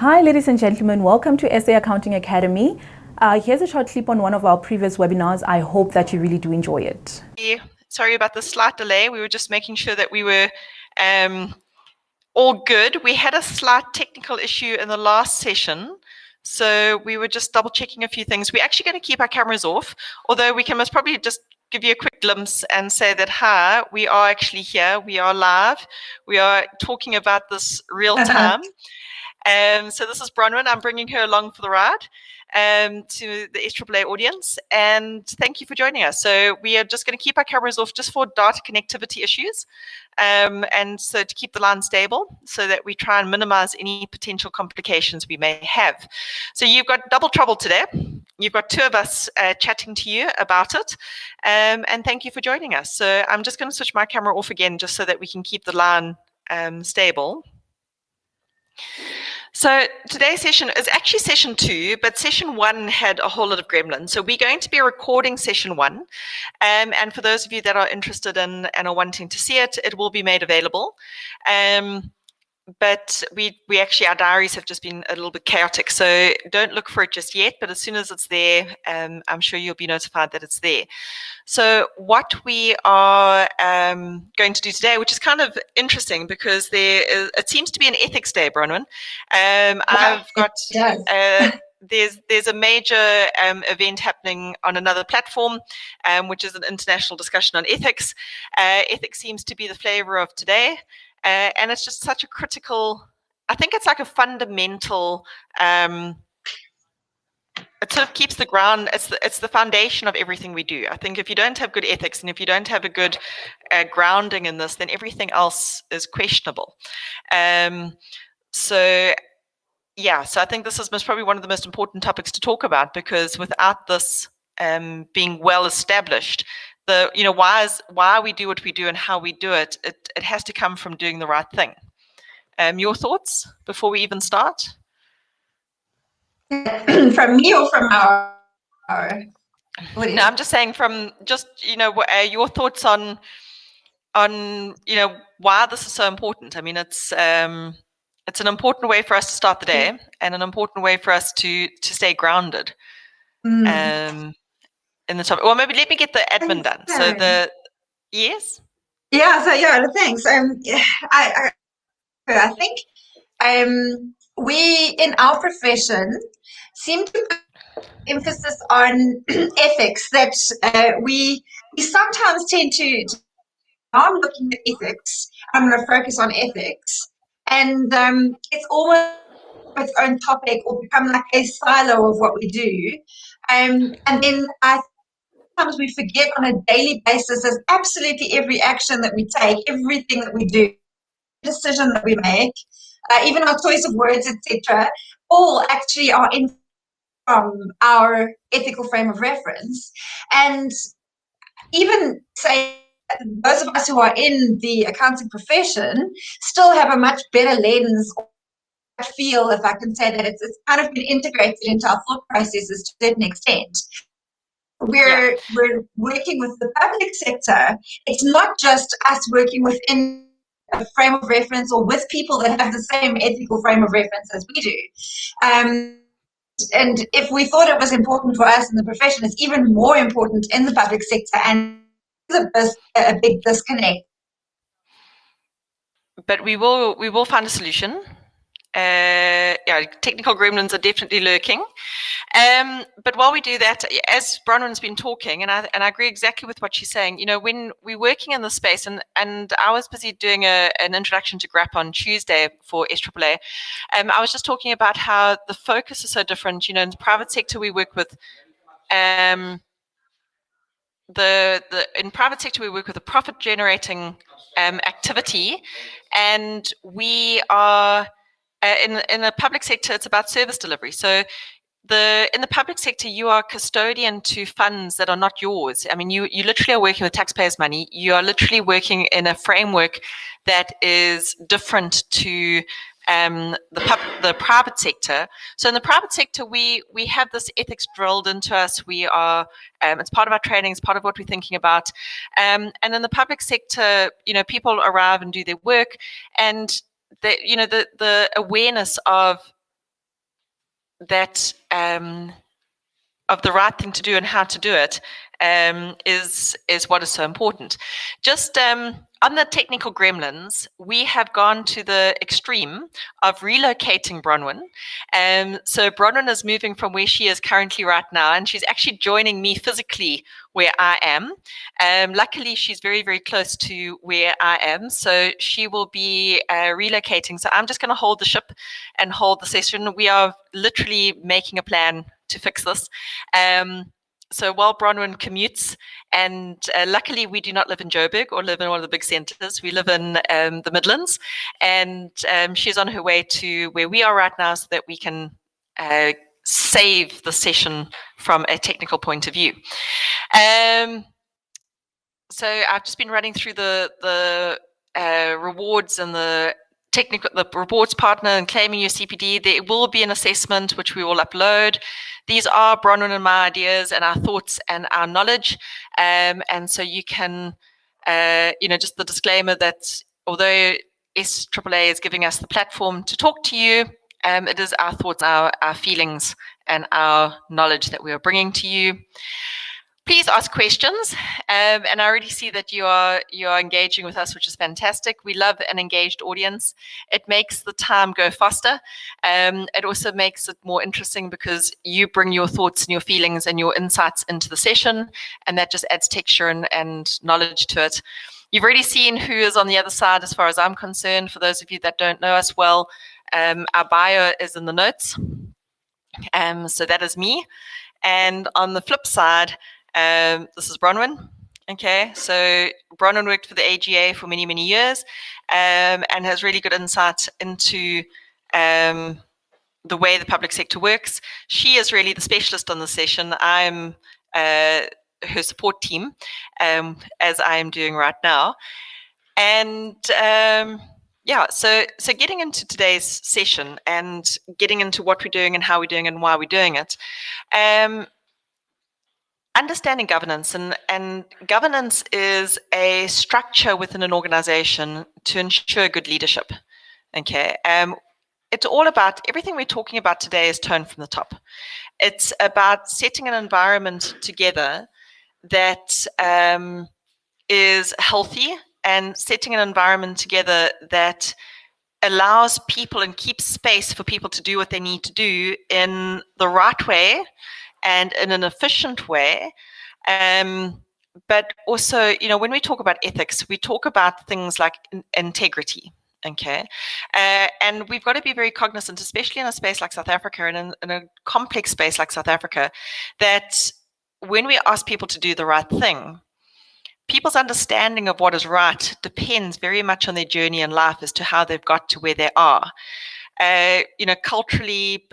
Hi, ladies and gentlemen. Welcome to SA Accounting Academy. Here's a short clip on one of our previous webinars. I hope that you really do enjoy it. Sorry about the slight delay. We were just making sure that we were all good. We had a slight technical issue in the last session, so we were just double checking a few things. We're actually going to keep our cameras off, although we can most probably just give you a quick glimpse and say that, hi, we are actually here. We are live. We are talking about this real time. So this is Bronwyn. I'm bringing her along for the ride to the SAAA audience, and thank you for joining us. So we are just going to keep our cameras off just for data connectivity issues, and so to keep the line stable so that we try and minimize any potential complications we may have. So you've got double trouble today. You've got two of us chatting to you about it, and thank you for joining us. So I'm just going to switch my camera off again just so that we can keep the line stable. So today's session is actually session 2, but session 1 had a whole lot of gremlins. So we're going to be recording session 1. And for those of you that are interested in and are wanting to see it, it will be made available. But we actually, our diaries have just been a little bit chaotic. So don't look for it just yet, but as soon as it's there, I'm sure you'll be notified that it's there. So what we are going to do today, which is kind of interesting because it seems to be an ethics day, Bronwyn. I've got there's a major event happening on another platform, which is an international discussion on ethics. Ethics seems to be the flavor of today, and it's just such a critical. I think it's like a fundamental. It sort of keeps the ground. It's the foundation of everything we do. I think if you don't have good ethics and if you don't have a good grounding in this, then everything else is questionable. So I think this is most probably one of the most important topics to talk about, because without this being well established, why we do what we do and how we do it, it has to come from doing the right thing. Your thoughts before we even start? From me or from our No, I'm just saying from just your thoughts on why this is so important. I mean, it's an important way for us to start the day and an important way for us to stay grounded in the topic. Well, maybe let me get the admin done. So yes. Yeah. So thanks. I think we in our profession seem to put emphasis on ethics, that we sometimes tend to I'm looking at ethics. I'm going to focus on ethics, and it's always its own topic or become like a silo of what we do, and then sometimes we forget on a daily basis that absolutely every action that we take, everything that we do, decision that we make, even our choice of words, etc., all actually are in from our ethical frame of reference. And even say those of us who are in the accounting profession still have a much better lens, or feel, if I can say that, it's kind of been integrated into our thought processes to a certain extent. We're working with the public sector. It's not just us working within a frame of reference or with people that have the same ethical frame of reference as we do. And if we thought it was important for us in the profession, it's even more important in the public sector, and there's a big disconnect. But we will find a solution. Technical gremlins are definitely lurking. But while we do that, as Bronwyn's been talking, and I agree exactly with what she's saying, when we're working in this space, and I was busy doing an introduction to GRAP on Tuesday for SAAA, I was just talking about how the focus is so different. In the private sector, we work with in private sector we work with a profit generating activity, and we are in the public sector, it's about service delivery. So in the public sector, you are custodian to funds that are not yours. I mean, you literally are working with taxpayers' money. You are literally working in a framework that is different to the private sector. So in the private sector, we have this ethics drilled into us. We are it's part of our training, it's part of what we're thinking about. And in the public sector, people arrive and do their work, and the awareness of that of the right thing to do and how to do it is what is so important. Just on the technical gremlins, we have gone to the extreme of relocating Bronwyn. So Bronwyn is moving from where she is currently right now, and she's actually joining me physically where I am. Luckily, she's very, very close to where I am, so she will be relocating. So I'm just going to hold the ship and hold the session. We are literally making a plan to fix this. So while Bronwyn commutes, and luckily we do not live in Joburg or live in one of the big centres, we live in the Midlands, and she's on her way to where we are right now so that we can save the session from a technical point of view. So I've just been running through the rewards and the rewards partner and claiming your CPD. There will be an assessment which we will upload. These are Bronwyn and my ideas and our thoughts and our knowledge. And so you can, just the disclaimer that although SAAA is giving us the platform to talk to you, it is our thoughts, our feelings, and our knowledge that we are bringing to you. Please ask questions, and I already see that you are engaging with us, which is fantastic. We love an engaged audience. It makes the time go faster. It also makes it more interesting because you bring your thoughts and your feelings and your insights into the session, and that just adds texture and knowledge to it. You've already seen who is on the other side as far as I'm concerned. For those of you that don't know us well, our bio is in the notes. So that is me. And on the flip side, this is Bronwyn. Okay, so Bronwyn worked for the AGA for many, many years, and has really good insight into the way the public sector works. She is really the specialist on the session. I'm her support team, as I am doing right now. And so getting into today's session and getting into what we're doing and how we're doing and why we're doing it. Understanding governance, and governance is a structure within an organization to ensure good leadership. Okay, it's all about, everything we're talking about today is tone from the top. It's about setting an environment together that is healthy, and setting an environment together that allows people and keeps space for people to do what they need to do in the right way and in an efficient way. But also, when we talk about ethics, we talk about things like integrity. Okay, and we've got to be very cognizant, especially in a space like South Africa and in a complex space like South Africa, that when we ask people to do the right thing, people's understanding of what is right depends very much on their journey in life as to how they've got to where they are. Culturally,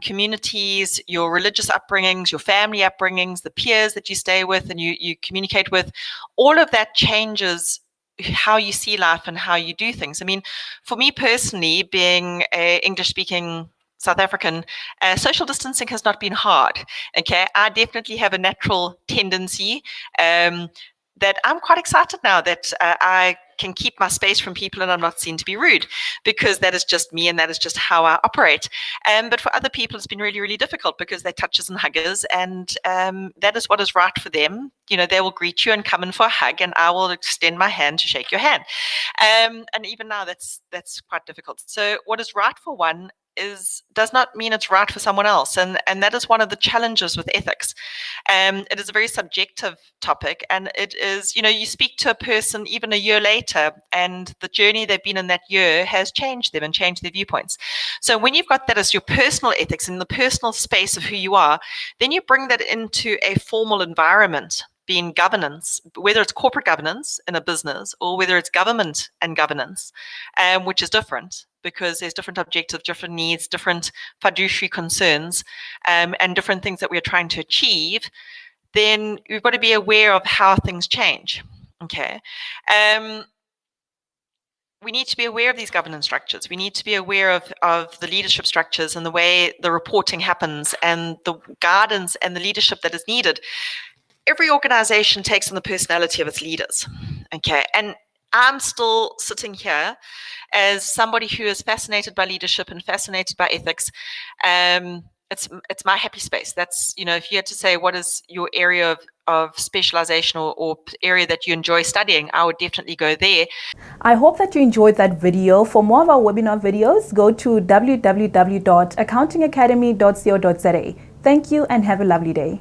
communities, your religious upbringings, your family upbringings, the peers that you stay with and you communicate with, all of that changes how you see life and how you do things. I mean, for me personally, being an English-speaking South African, social distancing has not been hard. Okay, I definitely have a natural tendency that I'm quite excited now that I can keep my space from people and I'm not seen to be rude, because that is just me and that is just how I operate. But for other people, it's been really, really difficult because they're touchers and huggers, and that is what is right for them. They will greet you and come in for a hug, and I will extend my hand to shake your hand. And even now, that's quite difficult. So what is right for one does not mean it's right for someone else, and that is one of the challenges with ethics. It is a very subjective topic, and it is, you speak to a person even a year later, and the journey they've been in that year has changed them and changed their viewpoints. So when you've got that as your personal ethics in the personal space of who you are, then you bring that into a formal environment, being governance, whether it's corporate governance in a business or whether it's government and governance, which is different, because there's different objectives, different needs, different fiduciary concerns, and different things that we're trying to achieve. Then we've got to be aware of how things change. Okay. We need to be aware of these governance structures. We need to be aware of the leadership structures and the way the reporting happens and the guidance and the leadership that is needed. Every organization takes on the personality of its leaders. Okay. And I'm still sitting here as somebody who is fascinated by leadership and fascinated by ethics, it's my happy space. That's, you know, if you had to say what is your area of specialization or area that you enjoy studying, I would definitely go there. I hope that you enjoyed that video. For more of our webinar videos, go to www.accountingacademy.co.za. Thank you and have a lovely day.